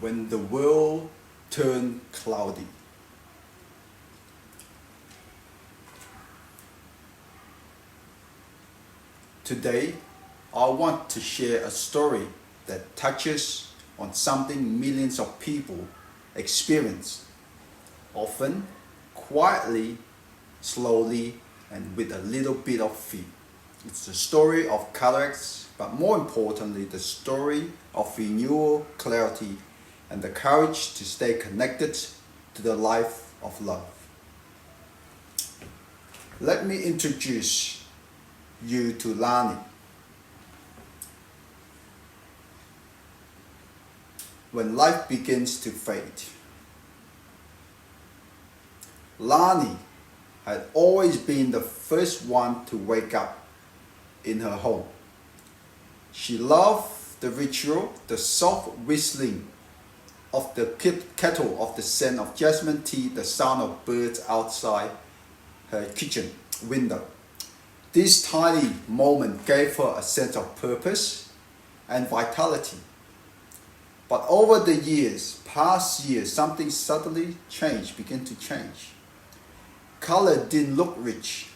when the world turned cloudy. Today, I want to share a story that touches on something millions of people experience, often quietly, slowly, and with a little bit of fear. It's the story of cataracts, but more importantly, the story of renewal, clarity, and the courage to stay connected to the life of love. Let me introduce you to Lani. When life begins to fade, Lani had always been the first one to wake up in her home. She loved the ritual, the soft whistling of the kettle, of the scent of jasmine tea, the sound of birds outside her kitchen window. This tiny moment gave her a sense of purpose and vitality. But over the past years, something suddenly began to change. Color didn't look rich.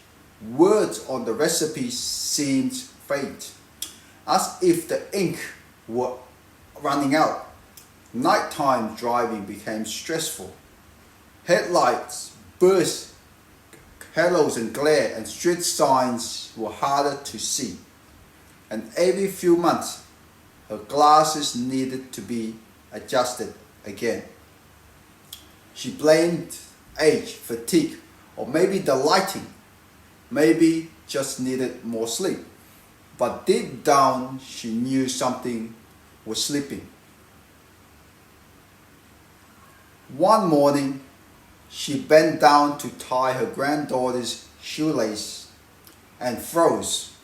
Words on the recipe seemed faint, as if the ink were running out. Nighttime driving became stressful. Headlights burst, halos and glare, and street signs were harder to see. And every few months, her glasses needed to be adjusted again. She blamed age, fatigue, or maybe the lighting. Maybe just needed more sleep. But deep down, she knew something was slipping. One morning, she bent down to tie her granddaughter's shoelace and froze.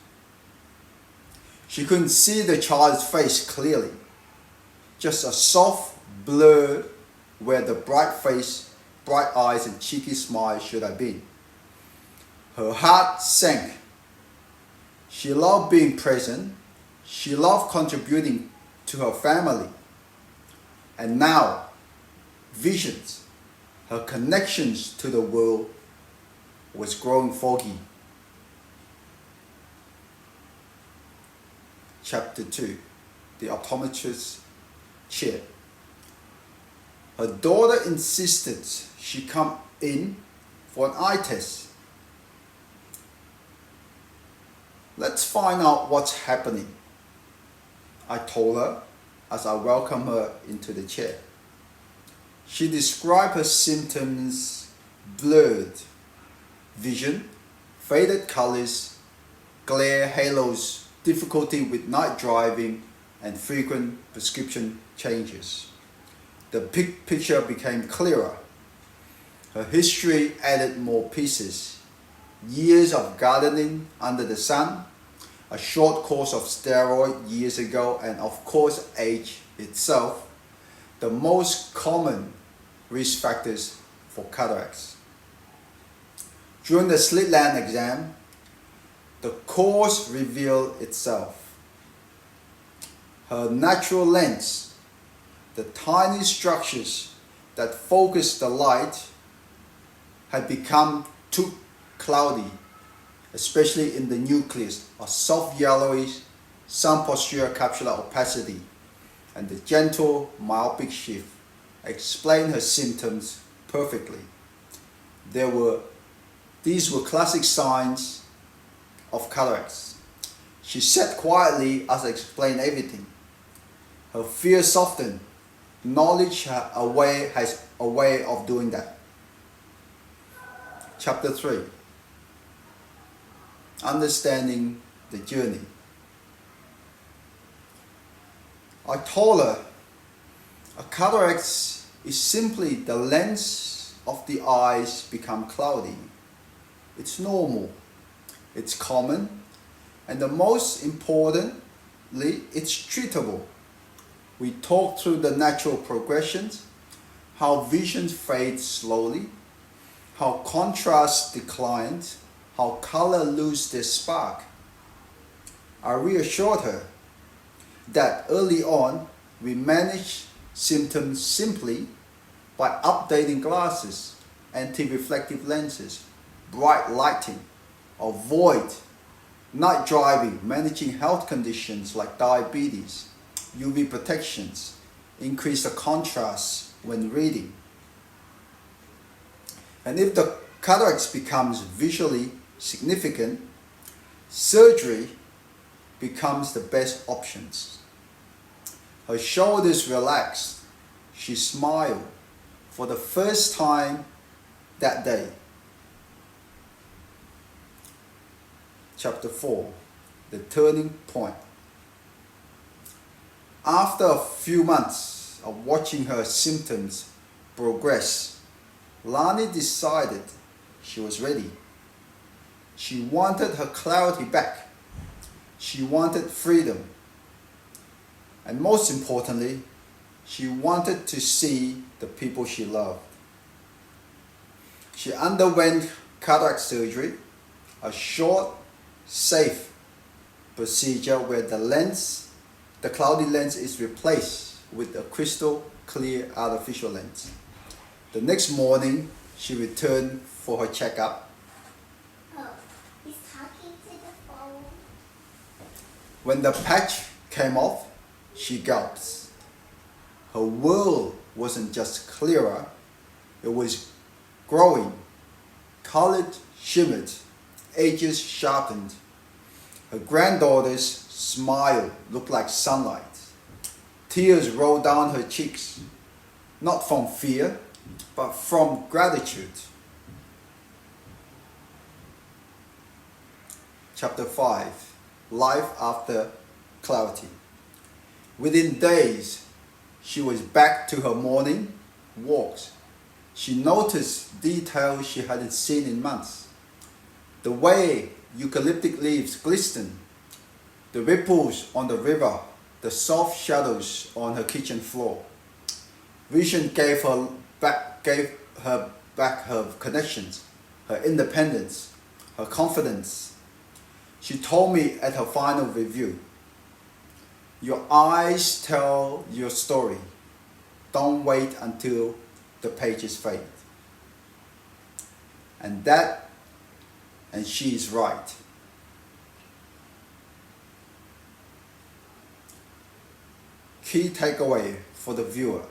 She couldn't see the child's face clearly, just a soft blur where the bright face, bright eyes, and cheeky smile should have been. Her heart sank. She loved being present. She loved contributing to her family. And now, visions, her connections to the world was growing foggy. Chapter 2, the optometrist's chair. Her daughter insisted she come in for an eye test. Let's find out what's happening, I told her as I welcomed her into the chair. She described her symptoms: blurred vision, faded colors, glare, halos, difficulty with night driving, and frequent prescription changes. The big picture became clearer. Her history added more pieces: years of gardening under the sun, a short course of steroid years ago, and of course age itself, the most common risk factors for cataracts. During the slit-lamp exam, the course revealed itself. Her natural lens, the tiny structures that focus the light, had become too cloudy, especially in the nucleus, a soft yellowish, some posterior capsular opacity, and the gentle myopic shift explained her symptoms perfectly. These were classic signs of cataracts. She sat quietly as I explained everything. Her fear softened. Knowledge has a way of doing that. Chapter 3, understanding the journey. I told her a cataract is simply the lens of the eyes become cloudy. It's normal, it's common, and the most importantly, it's treatable. We talked through the natural progressions, how vision fades slowly, how contrast declines, how color loses their spark. I reassured her that early on we managed symptoms simply by updating glasses, anti-reflective lenses, bright lighting, avoid night driving, managing health conditions like diabetes, UV protections, increase the contrast when reading. And if the cataracts becomes visually significant, surgery becomes the best options. Her shoulders relaxed. She smiled for the first time that day. Chapter 4, the turning point. After a few months of watching her symptoms progress, Lani decided she was ready. She wanted her clarity back. She wanted freedom. And most importantly, she wanted to see the people she loved. She underwent cataract surgery, a short, safe procedure where the cloudy lens is replaced with a crystal clear artificial lens. The next morning, she returned for her checkup. Oh, he's talking to the phone. When the patch came off, she gulps. Her world wasn't just clearer, it was growing. Colored shimmered, edges sharpened. Her granddaughter's smile looked like sunlight. Tears rolled down her cheeks, not from fear, but from gratitude. Chapter 5, Life After Clarity. Within days, she was back to her morning walks. She noticed details she hadn't seen in months. The way eucalyptic leaves glisten, the ripples on the river, the soft shadows on her kitchen floor. Vision gave her back her connections, her independence, her confidence. She told me at her final review, "Your eyes tell your story. Don't wait until the pages fade." And she is right. Key takeaway for the viewer.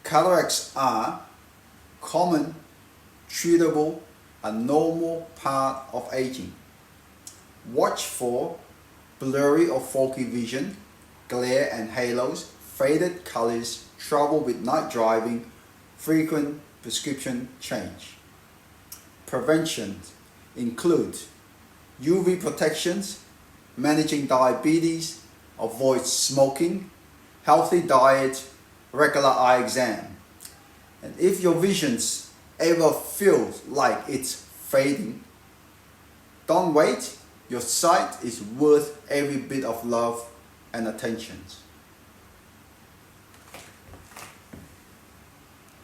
Cataracts are common, treatable, and normal part of aging. Watch for blurry or foggy vision, glare and halos, faded colors, trouble with night driving, frequent prescription change. Prevention include UV protections, managing diabetes, avoid smoking, healthy diet, regular eye exam. And if your visions ever feel like it's fading, don't wait. Your sight is worth every bit of love and attention.